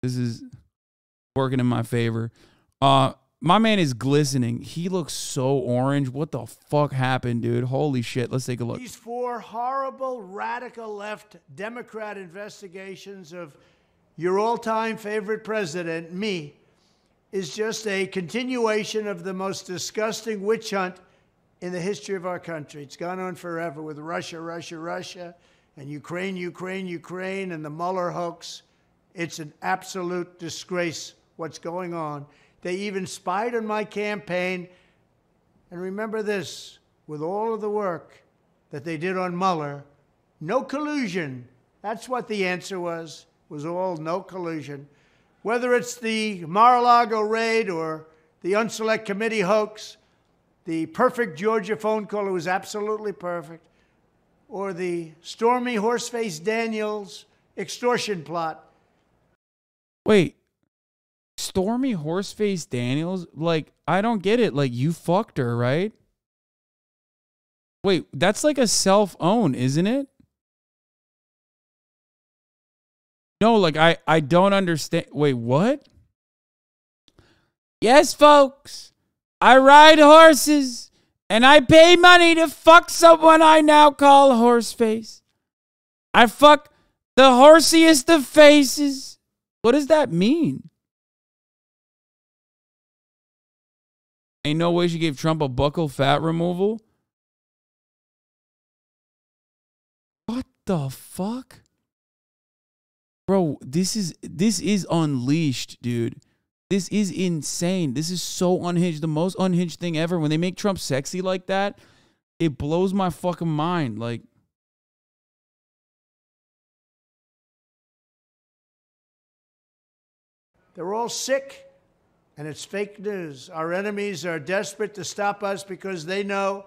This is working in my favor. My man is glistening. He looks so orange. What the fuck happened, dude? Holy shit. Let's take a look. These 4 horrible, radical left Democrat investigations of your all-time favorite president, me, is just a continuation of the most disgusting witch hunt in the history of our country. It's gone on forever with Russia, Russia, Russia, and Ukraine, Ukraine, Ukraine, and the Mueller hoax. It's an absolute disgrace what's going on. They even spied on my campaign. And remember this, with all of the work that they did on Mueller, no collusion. That's what the answer was all no collusion. Whether it's the Mar-a-Lago raid or the Unselect Committee hoax, the perfect Georgia phone call, it was absolutely perfect, or the Stormy Horseface Daniels extortion plot. Wait, Stormy Horseface Daniels? Like, I don't get it. Like, you fucked her, right? Wait, that's like a self-own, isn't it? No, like, I don't understand. Wait, what? Yes, folks. I ride horses, and I pay money to fuck someone I now call Horseface. I fuck the horsiest of faces. What does that mean? Ain't no way she gave Trump a buccal fat removal. What the fuck? Bro, this is unleashed, dude. This is insane. This is so unhinged. The most unhinged thing ever. When they make Trump sexy like that, it blows my fucking mind. Like, they're all sick, and it's fake news. Our enemies are desperate to stop us because they know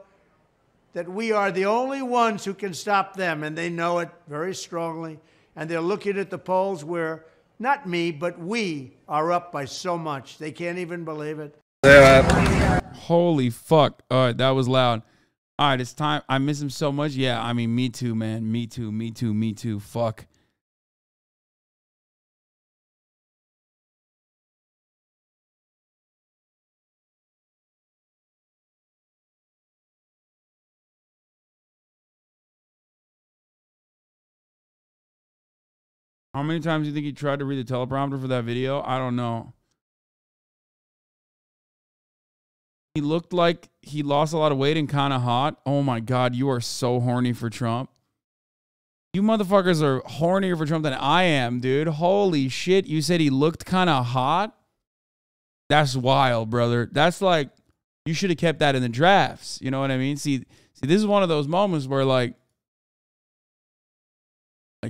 that we are the only ones who can stop them, and they know it very strongly. And they're looking at the polls where, not me, but we are up by so much. They can't even believe it. Holy fuck. All right, that was loud. All right, it's time. I miss him so much. Yeah, I mean, me too, man. Me too, me too, me too. Fuck. How many times do you think he tried to read the teleprompter for that video? I don't know. He looked like he lost a lot of weight and kind of hot. Oh my God, you are so horny for Trump. You motherfuckers are hornier for Trump than I am, dude. Holy shit. You said he looked kind of hot? That's wild, brother. That's like, you should have kept that in the drafts. You know what I mean? See, this is one of those moments where like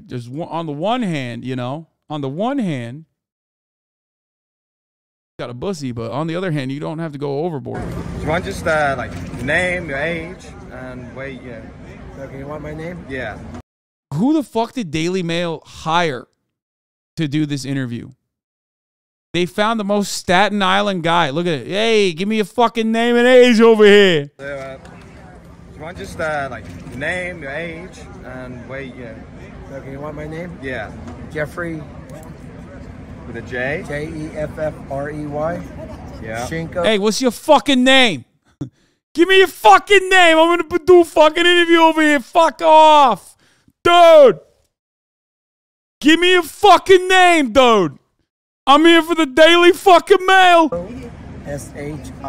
there's one, on the one hand, you know, on the one hand, got a bussy, but on the other hand, you don't have to go overboard. Do you want just like your name, your age, and weight? Yeah. Okay, you want my name? Yeah. Who the fuck did Daily Mail hire to do this interview? They found the most Staten Island guy. Look at it. Hey, give me a fucking name and age over here. So, do you want just like your name, your age, and weight? Yeah. Okay, you want my name? Yeah. Jeffrey. With a J? Jeffrey. Yeah. Shinko. Hey, what's your fucking name? Give me your fucking name. I'm going to do a fucking interview over here. Fuck off. Dude. Give me your fucking name, dude. I'm here for the Daily fucking Mail. Shinko.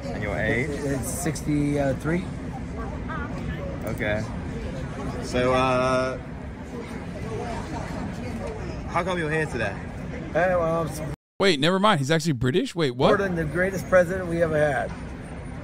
And your age? It's 63. Okay. So, how come you're here today? Wait, never mind. He's actually British? Wait, what? More than the greatest president we ever had.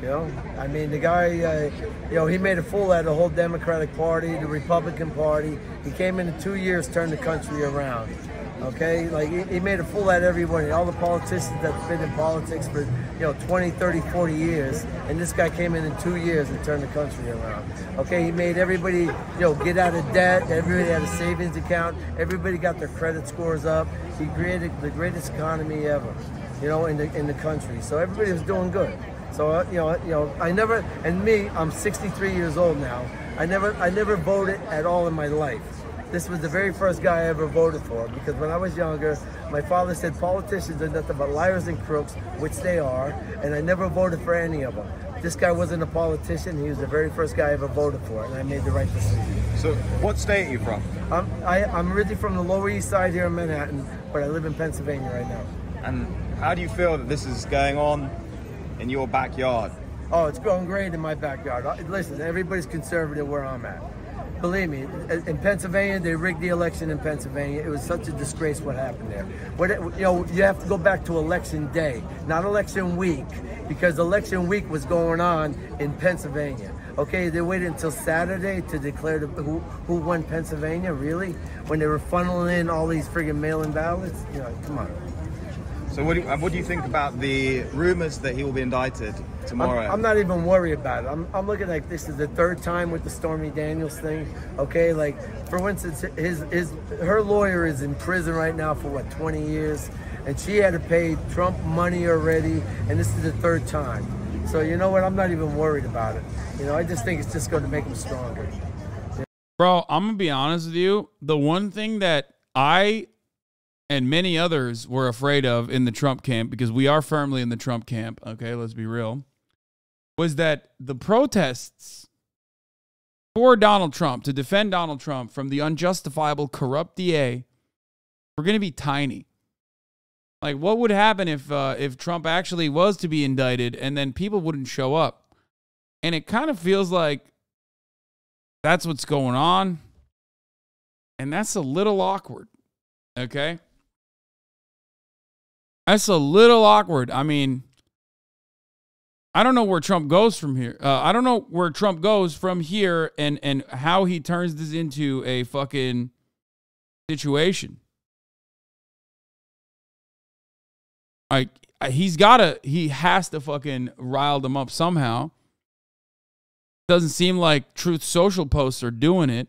You know, I mean, the guy, you know, he made a fool out of the whole Democratic Party, the Republican Party. He came in 2 years, turned the country around. Okay, like he made a fool out of everybody, all the politicians that's been in politics for, 20, 30, 40 years, and this guy came in 2 years and turned the country around. Okay, he made everybody, get out of debt, everybody had a savings account, everybody got their credit scores up. He created the greatest economy ever, in the country. So everybody was doing good. So, I never, and me, I'm 63 years old now. I never voted at all in my life. This was the very first guy I ever voted for, because when I was younger, my father said politicians are nothing but liars and crooks, which they are, and I never voted for any of them. This guy wasn't a politician. He was the very first guy I ever voted for, and I made the right decision. So, what state are you from? I'm originally from the Lower East Side here in Manhattan, but I live in Pennsylvania right now. And how do you feel that this is going on in your backyard? Oh, it's going great in my backyard. Listen, everybody's conservative where I'm at. Believe me, in Pennsylvania, they rigged the election in Pennsylvania. It was such a disgrace what happened there. You have to go back to election day, not election week, because election week was going on in Pennsylvania. Okay, they waited until Saturday to declare who won Pennsylvania, really? When they were funneling in all these friggin' mail-in ballots? You know, come on. So what do you think about the rumors that he will be indicted tomorrow? I'm not even worried about it. I'm looking like this is the third time with the Stormy Daniels thing. Okay, like for instance, her lawyer is in prison right now for what, 20 years, and she had to pay Trump money already, and this is the third time. So you know what? I'm not even worried about it. You know, I just think it's just going to make him stronger. Bro, I'm gonna be honest with you. The one thing that I and many others were afraid of in the Trump camp, because we are firmly in the Trump camp, okay, let's be real, was that the protests for Donald Trump, to defend Donald Trump from the unjustifiable corrupt DA, were going to be tiny. Like, what would happen if Trump actually was to be indicted and then people wouldn't show up? And it kind of feels like that's what's going on. And that's a little awkward, okay? That's a little awkward. I mean, I don't know where Trump goes from here. I don't know where Trump goes from here and how he turns this into a fucking situation. Like, he has to fucking rile them up somehow. Doesn't seem like Truth Social posts are doing it.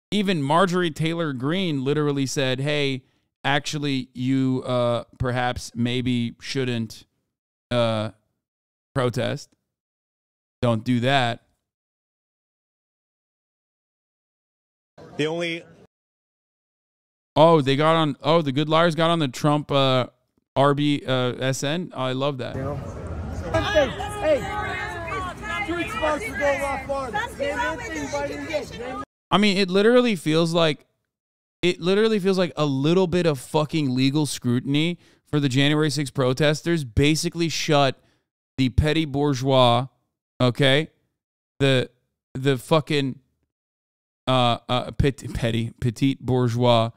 Even Marjorie Taylor Greene literally said, hey, actually, you perhaps maybe shouldn't protest. Don't do that. The only... Oh, they got on... Oh, the good liars got on the Trump RBSN. Oh, I love that. You know? Hey, tweet's supposed to go a lot farther. I mean, it literally feels like a little bit of fucking legal scrutiny for the January 6th protesters basically shut the petty bourgeois, okay? The fucking petite bourgeois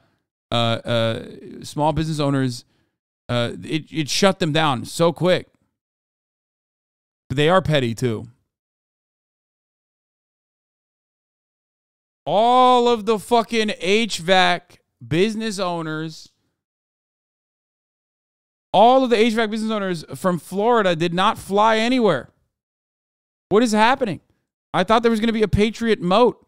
small business owners, it shut them down so quick. But they are petty too. All of the fucking HVAC business owners, all of the HVAC business owners from Florida did not fly anywhere. What is happening? I thought there was going to be a Patriot moat.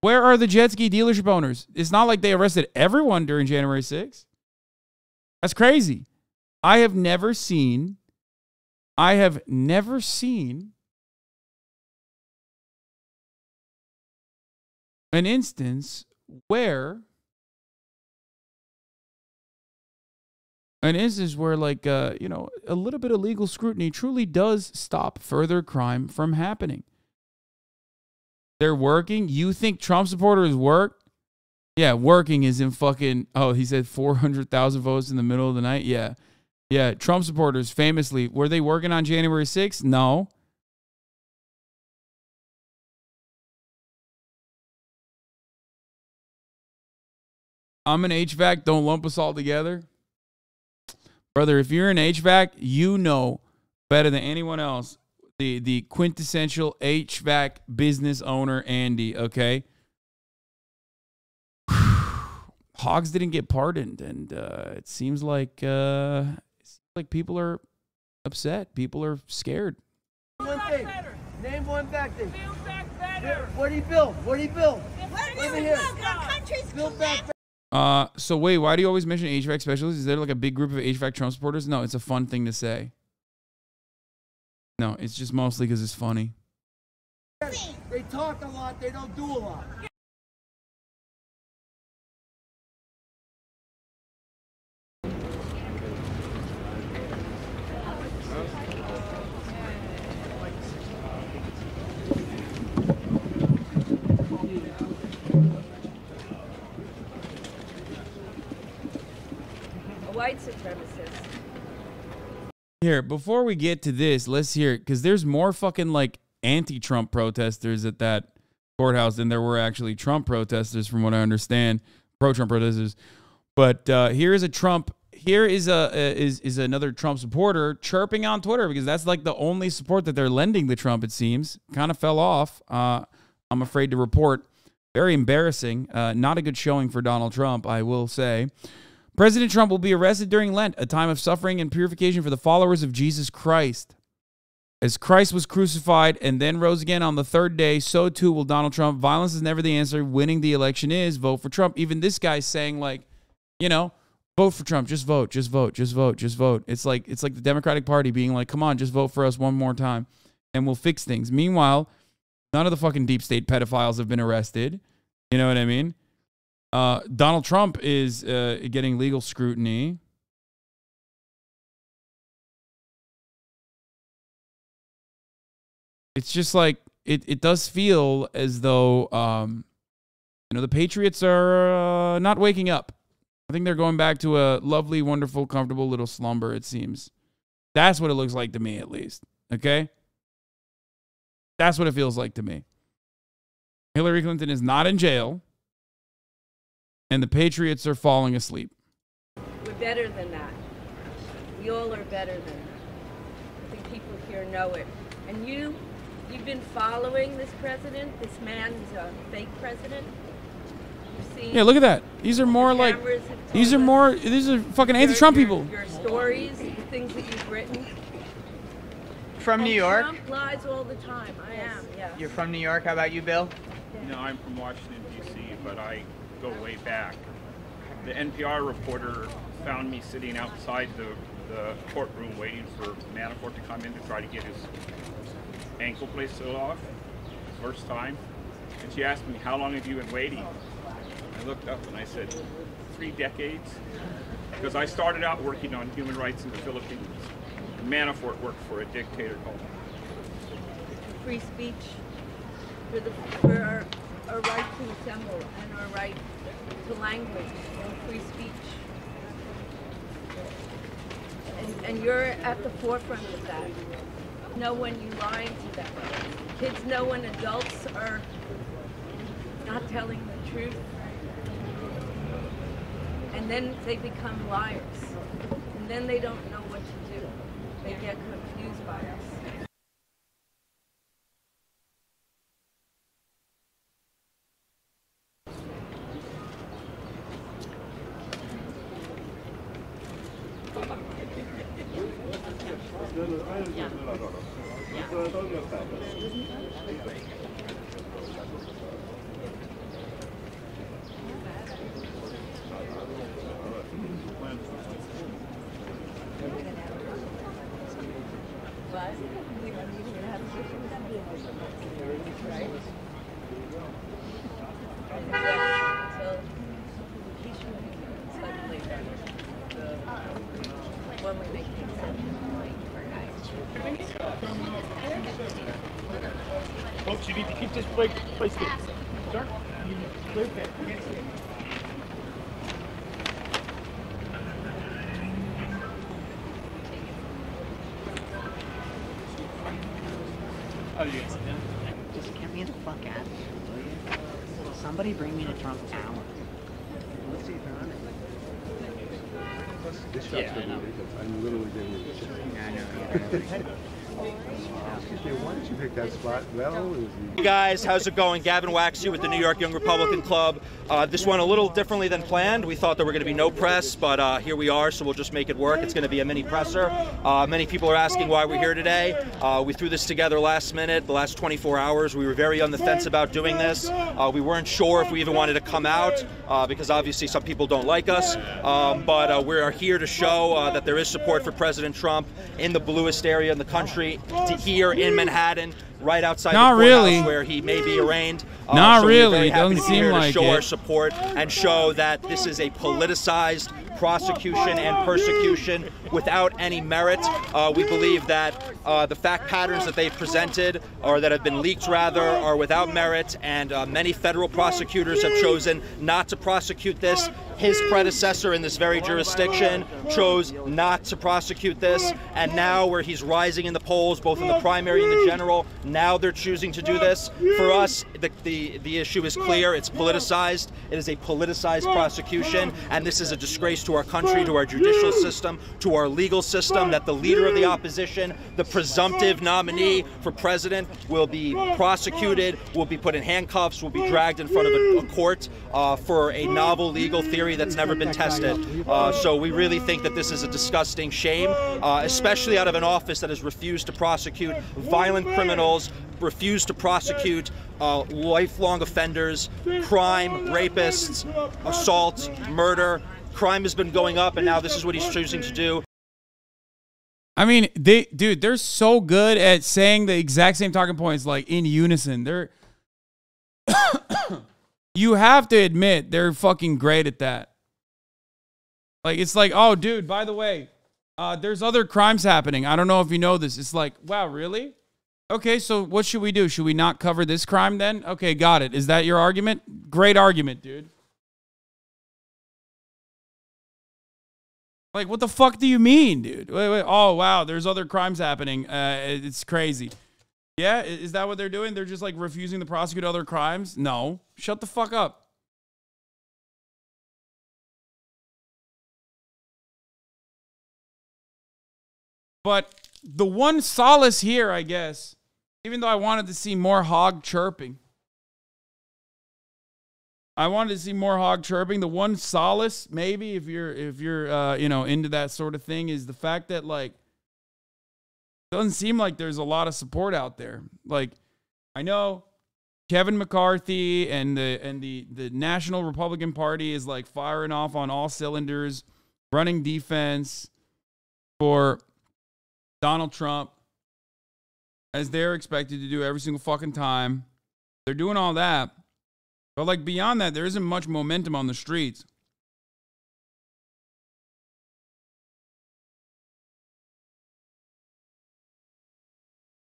Where are the jet ski dealership owners? It's not like they arrested everyone during January 6th. That's crazy. I have never seen an instance where like, you know, a little bit of legal scrutiny truly does stop further crime from happening. They're working. You think Trump supporters work? Yeah, working is in fucking, oh, he said 400,000 votes in the middle of the night. Yeah. Yeah, Trump supporters famously, were they working on January 6th? No. I'm an HVAC. Don't lump us all together. Brother, if you're an HVAC, you know better than anyone else the quintessential HVAC business owner, Andy, okay? Hogs didn't get pardoned, and it seems like people are upset. People are scared. One thing. Name one back thing. Build back better. What do you build? What do you build? What Let do me you hear build? it. Our country's Build back collapsed. So wait, why do you always mention HVAC specialists? Is there like a big group of HVAC Trump supporters? No, it's a fun thing to say. No, it's just mostly because it's funny. They talk a lot, they don't do a lot. White supremacist. Here, before we get to this, let's hear it, because there's more fucking like anti-Trump protesters at that courthouse than there were actually Trump protesters, from what I understand, pro-Trump protesters. But here is another Trump supporter chirping on Twitter, because that's like the only support that they're lending to Trump, it seems. Kind of fell off, I'm afraid to report. Very embarrassing. Not a good showing for Donald Trump, I will say. President Trump will be arrested during Lent, a time of suffering and purification for the followers of Jesus Christ. As Christ was crucified and then rose again on the third day, so too will Donald Trump. Violence is never the answer. Winning the election is. Vote for Trump. Even this guy's saying, like, you know, vote for Trump. Just vote. Just vote. Just vote. Just vote. It's like the Democratic Party being like, come on, just vote for us one more time and we'll fix things. Meanwhile, none of the fucking deep state pedophiles have been arrested. You know what I mean? Donald Trump is getting legal scrutiny. It's just like, it does feel as though, the Patriots are not waking up. I think they're going back to a lovely, wonderful, comfortable little slumber, it seems. That's what it looks like to me, at least. Okay? That's what it feels like to me. Hillary Clinton is not in jail. And the Patriots are falling asleep. We're better than that. We all are better than that. I think people here know it. And you've been following this president, this man who's a fake president. You've seen. Yeah, look at that. These are more like, these are fucking anti-Trump people. Your stories, the things that you've written. From New York? Trump lies all the time. I am, yes. You're from New York. How about you, Bill? No, I'm from Washington, D.C., but I go way back. The NPR reporter found me sitting outside the courtroom waiting for Manafort to come in to try to get his ankle bracelet off, first time. And she asked me, how long have you been waiting? I looked up and I said, 3 decades. Because I started out working on human rights in the Philippines. Manafort worked for a dictator called Free speech, for our right to assemble and our right to language and free speech. And you're at the forefront of that. Know when you lie to them. Kids know when adults are not telling the truth. And then they become liars. And then they don't know what to do. They get confused by us. Folks, you need to keep this place good. Sir? Oh, you guys just get me the fuck out of here, will you? Somebody bring me to Trump Tower. Let's see if they're on it. This shot's Yeah, I gonna know. be ridiculous. I'm literally getting it. I know. Excuse me, why did you pick that spot? Well, it was Hey guys, how's it going? Gavin Waxy with the New York Young Republican Club. This went a little differently than planned. We thought there were going to be no press, but here we are, so we'll just make it work. It's going to be a mini presser. Many people are asking why we're here today. We threw this together last minute, the last 24 hours. We were very on the fence about doing this. We weren't sure if we even wanted to come out because obviously some people don't like us. But we are here to show that there is support for President Trump in the bluest area in the country. here in Manhattan, right outside Not the courthouse really. where he may be arraigned. Not so really. We're very happy Doesn't to be seem here like to show it. our support and show that this is a politicized prosecution and persecution without any merit. We believe that the fact patterns that they've presented, or that have been leaked rather, are without merit, and many federal prosecutors have chosen not to prosecute this. His predecessor in this very jurisdiction chose not to prosecute this, and now where he's rising in the polls, both in the primary and the general, now they're choosing to do this. For us, the issue is clear. It's politicized. It is a politicized prosecution, and this is a disgrace to our country, to our judicial system, to our legal system, that the leader of the opposition, the presumptive nominee for president, will be prosecuted, will be put in handcuffs, will be dragged in front of a court for a novel legal theory that's never been tested. So we really think that this is a disgusting shame, especially out of an office that has refused to prosecute violent criminals, refused to prosecute lifelong offenders, crime, rapists, assault, murder. Crime has been going up, and now this is what he's choosing to do. I mean, dude, they're so good at saying the exact same talking points, like in unison. They're you have to admit they're fucking great at that. Like, it's like, oh, dude, by the way, there's other crimes happening. I don't know if you know this. It's like, wow, really? Okay, so what should we do? Should we not cover this crime then? Okay, got it. Is that your argument? Great argument, dude. Like, what the fuck do you mean, dude? Wait. Oh, wow, there's other crimes happening. It's crazy. Yeah, is that what they're doing? They're just, like, refusing to prosecute other crimes? No. Shut the fuck up. But the one solace here, I guess, even though I wanted to see more hog chirping, the one solace, maybe if you're into that sort of thing, is the fact that, like, it doesn't seem like there's a lot of support out there. Like, I know Kevin McCarthy and the National Republican Party is, like, firing off on all cylinders, running defense for Donald Trump, as they're expected to do every single fucking time. They're doing all that. But, like, beyond that, there isn't much momentum on the streets.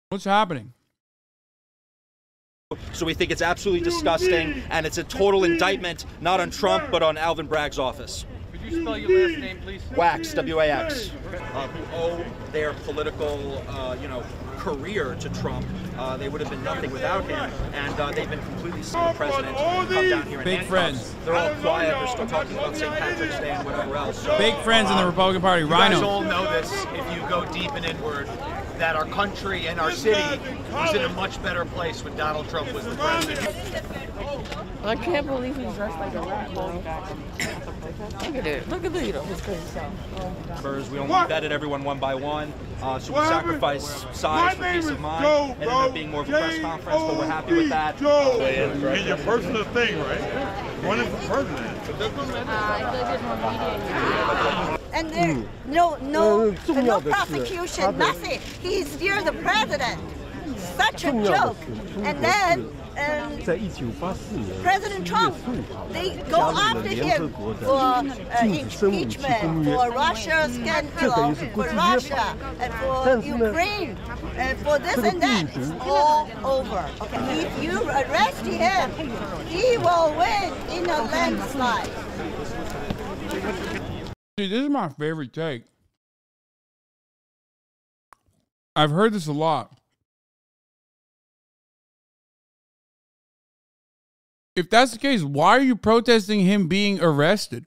What's happening? So we think it's absolutely disgusting, and it's a total indictment, not on Trump, but on Alvin Bragg's office. Could you spell your last name, please? Wax, W-A-X, who owe their political, career to Trump. They would have been nothing without him, and they've been completely seeing the president come down here in Big handcuffs. friends. They're all quiet. They're still talking about St. Patrick's Day and whatever else. So, Big friends in the Republican Party. You Rhino. guys all know this, if you go deep and inward, that our country and our city was in a much better place when Donald Trump was the president. I can't believe he's dressed like a rat, bro. Look at it. Look at the his crazy self. We only vetted everyone one by one, so we sacrificed size for peace of mind. It ended up being more of a press conference, but we're happy with that. And your personal thing, right? One is the president. And there, no prosecution, nothing. He's near the president. Such a joke. And then President Trump, they go after him for impeachment, for Russia scandal, for Russia, and for Ukraine, and for this and that. It's all over. Okay. If you arrest him, he will win in a landslide. Dude, this is my favorite take. I've heard this a lot. If that's the case, why are you protesting him being arrested?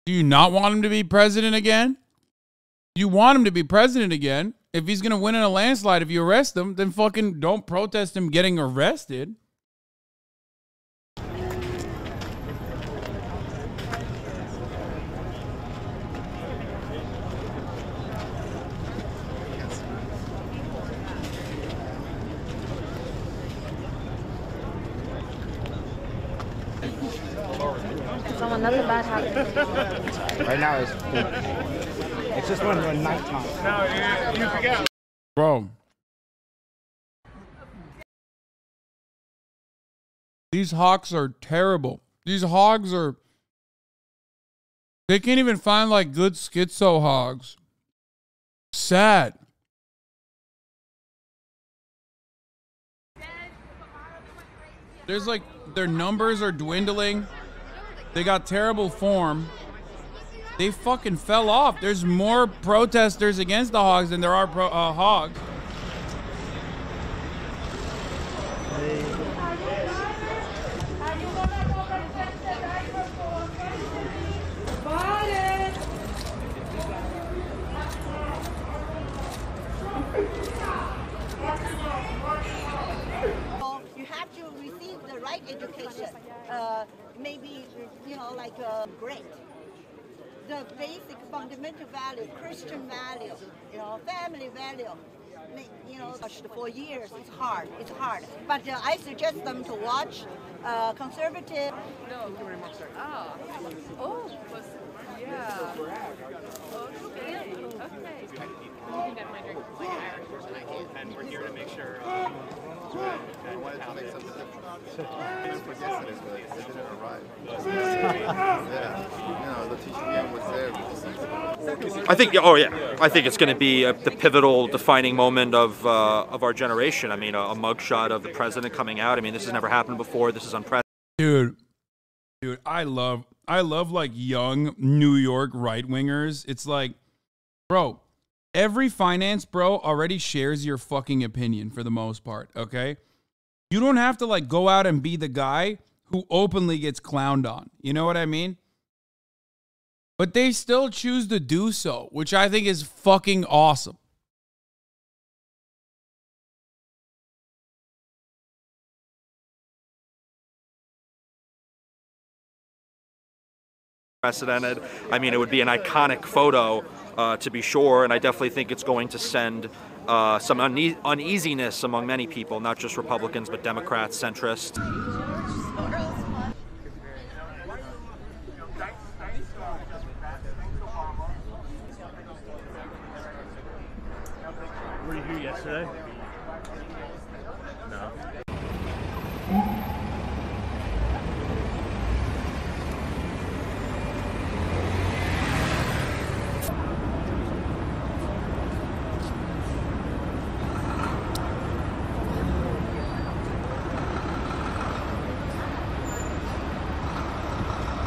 Do you not want him to be president again? You want him to be president again. If he's going to win in a landslide, if you arrest him, then fucking don't protest him getting arrested. Someone, nothing bad happened. Right now it's cool. It's just when we're nighttime. No, you forget. Bro. These hawks are terrible. These hogs are... They can't even find, like, good schizo hogs. Sad. There's, like, their numbers are dwindling. They got terrible form. They fucking fell off. There's more protesters against the hogs than there are hogs. You have to receive the right education. Maybe, you know, like great. The basic fundamental value, Christian value, you know, family value. You know, for years, it's hard. But I suggest them to watch conservative. Oh, yeah. Okay. You can get my drink like an Irish person, I can. And we're here to make sure. I wanted to make something different. For yesterday, but it didn't arrive. Yeah, you know, the teacher game was there. I think, oh yeah, I think it's going to be the pivotal, defining moment of our generation. I mean, a mugshot of the president coming out. I mean, this has never happened before. This is unprecedented. Dude, I love like young New York right wingers. It's like, bro, every finance bro already shares your fucking opinion for the most part. Okay, you don't have to like go out and be the guy who openly gets clowned on. You know what I mean? But they still choose to do so, which I think is fucking awesome. Unprecedented. I mean, it would be an iconic photo to be sure, and I definitely think it's going to send some uneasiness among many people, not just Republicans, but Democrats, centrists. Were you here yesterday? No.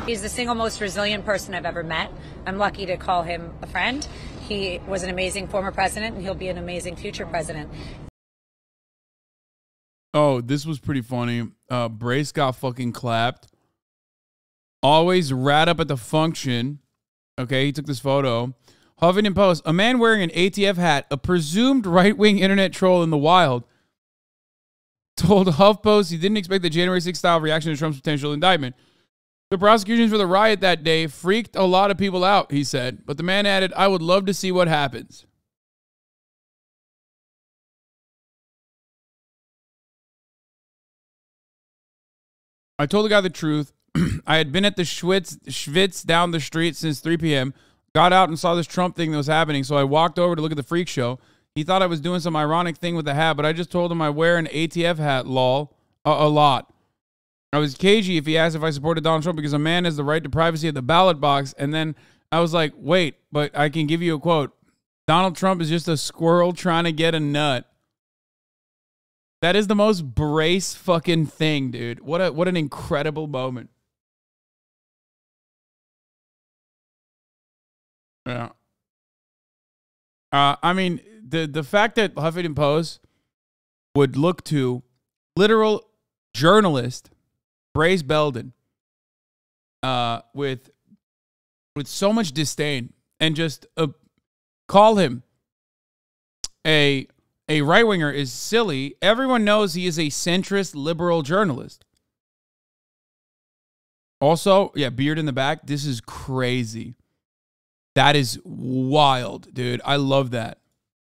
He's the single most resilient person I've ever met. I'm lucky to call him a friend. He was an amazing former president, and he'll be an amazing future president. Oh, this was pretty funny. Brace got fucking clapped. Always rat up at the function. Okay, he took this photo. Huffington Post, a man wearing an ATF hat, a presumed right-wing internet troll in the wild, told HuffPost he didn't expect the January 6th style reaction to Trump's potential indictment. The prosecutions for the riot that day freaked a lot of people out, he said. But the man added, I would love to see what happens. I told the guy the truth. I had been at the Schwitz down the street since 3 p.m., got out and saw this Trump thing that was happening, so I walked over to look at the freak show. He thought I was doing some ironic thing with the hat, but I just told him I wear an ATF hat, lol, a lot. I was cagey if he asked if I supported Donald Trump because a man has the right to privacy at the ballot box. And then I was like, wait, but I can give you a quote. Donald Trump is just a squirrel trying to get a nut. That is the most Brace fucking thing, dude. What an incredible moment. Yeah. I mean, the fact that Huffington Post would look to literal journalist Brace Belden with so much disdain and just call him a right-winger is silly. Everyone knows he is a centrist liberal journalist. Also, yeah, beard in the back. This is crazy. That is wild, dude. I love that.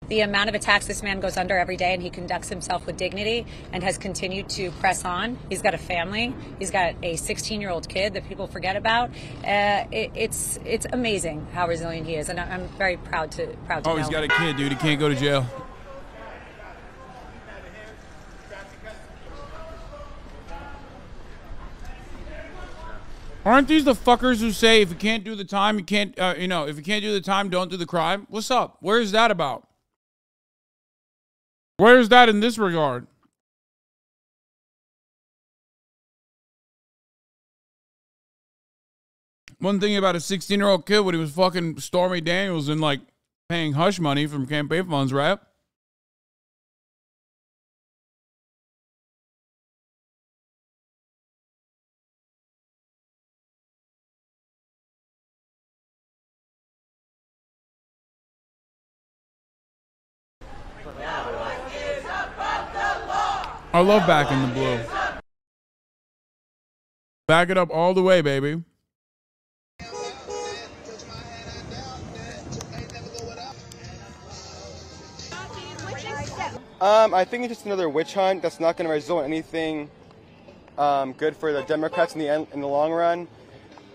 The amount of attacks this man goes under every day, and he conducts himself with dignity and has continued to press on. He's got a family. He's got a 16-year-old kid that people forget about. It's amazing how resilient he is, and I'm very proud to know. Oh, he's got a kid, dude. He can't go to jail. Aren't these the fuckers who say if you can't do the time, you can't, if you can't do the time, don't do the crime? What's up? Where's that about? Where's that in this regard? One thing about a 16-year-old kid when he was fucking Stormy Daniels and like paying hush money from campaign funds, right? I love Back in the Blue. Back it up all the way, baby. I think it's just another witch hunt that's not going to result in anything good for the Democrats in the long run.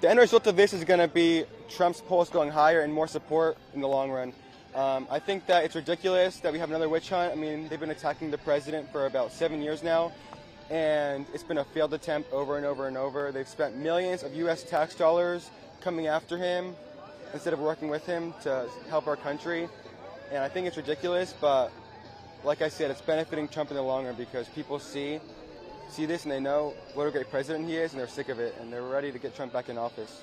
The end result of this is going to be Trump's polls going higher and more support in the long run. I think that it's ridiculous that we have another witch hunt. I mean, they've been attacking the president for about 7 years now, and it's been a failed attempt over and over and over. They've spent millions of U.S. tax dollars coming after him instead of working with him to help our country, and I think it's ridiculous, but like I said, it's benefiting Trump in the long run because people see this and they know what a great president he is, and they're sick of it, and they're ready to get Trump back in office.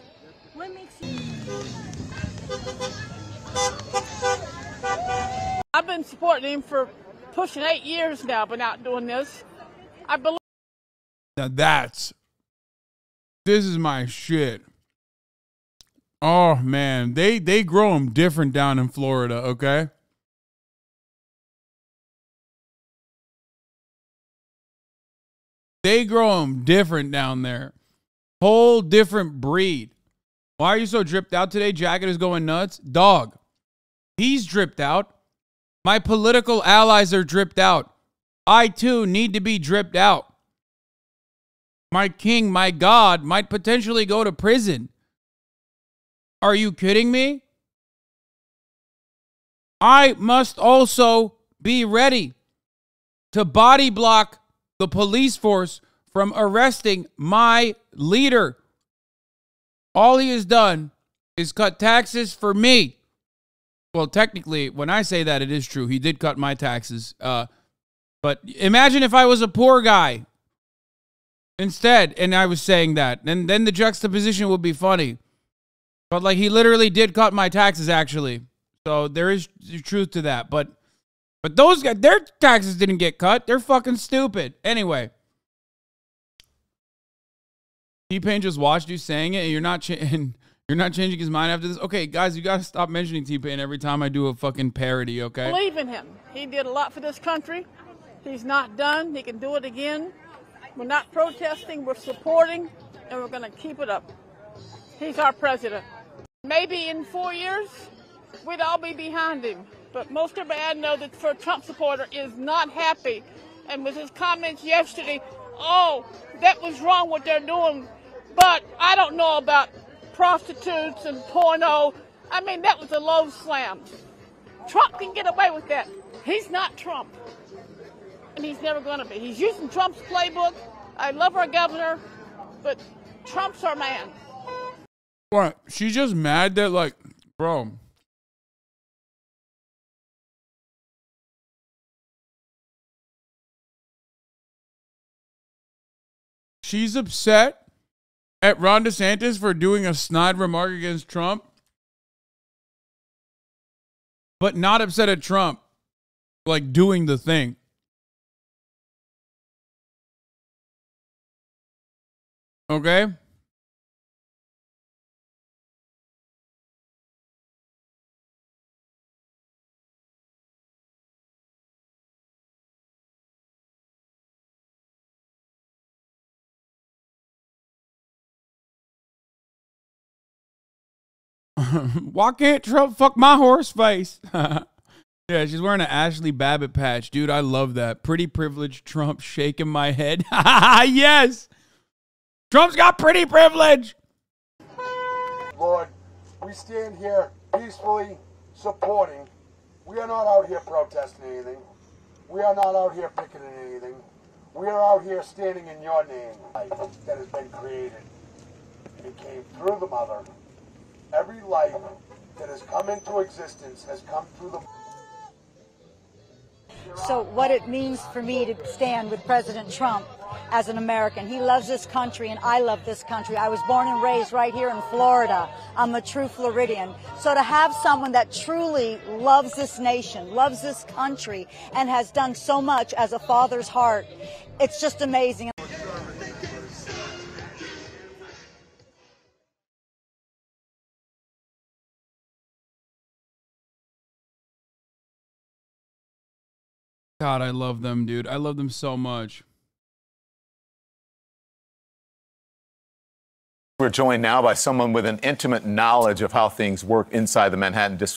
What makes you... I've been supporting him for pushing 8 years now, but not doing this. I believe. Now this is my shit. Oh man, they grow them different down in Florida, okay? They grow them different down there. Whole different breed. Why are you so dripped out today? Jacket is going nuts. Dog. He's dripped out. My political allies are dripped out. I too need to be dripped out. My king, my God, might potentially go to prison. Are you kidding me? I must also be ready to body block the police force from arresting my leader. All he has done is cut taxes for me. Well, technically, when I say that, it is true. He did cut my taxes. But imagine if I was a poor guy instead, and I was saying that. And then the juxtaposition would be funny. But, like, he literally did cut my taxes, actually. So there is truth to that. But those guys, their taxes didn't get cut. They're fucking stupid. Anyway. T-Pain just watched you saying it, and you're not changing his mind after this. Okay, guys, you got to stop mentioning T-Pain every time I do a fucking parody, okay? Believe in him. He did a lot for this country. He's not done. He can do it again. We're not protesting. We're supporting, and we're going to keep it up. He's our president. Maybe in 4 years, we'd all be behind him. But most everybody I know that's for a Trump supporter is not happy. And with his comments yesterday, oh, that was wrong what they're doing. But I don't know about prostitutes and porno. I mean, that was a low slam. Trump can get away with that. He's not Trump. And he's never going to be. He's using Trump's playbook. I love our governor, but Trump's our man. What? She's just mad that, like, bro. She's upset at Ron DeSantis for doing a snide remark against Trump, but not upset at Trump, like, doing the thing. Okay? Why can't Trump fuck my horse face? Yeah, Yeah, she's wearing an Ashley Babbitt patch. Dude, I love that. Pretty privilege Trump shaking my head. Yes! Trump's got pretty privilege! Lord, we stand here peacefully supporting. We are not out here protesting anything. We are not out here picketing anything. We are out here standing in your name. Life that has been created. It came through the mother. Every life that has come into existence has come through the. So what it means for me to stand with President Trump as an American. He loves this country and I love this country. I was born and raised right here in Florida. I'm a true Floridian. So to have someone that truly loves this nation, loves this country, and has done so much as a father's heart, it's just amazing. God, I love them, dude. I love them so much. We're joined now by someone with an intimate knowledge of how things work inside the Manhattan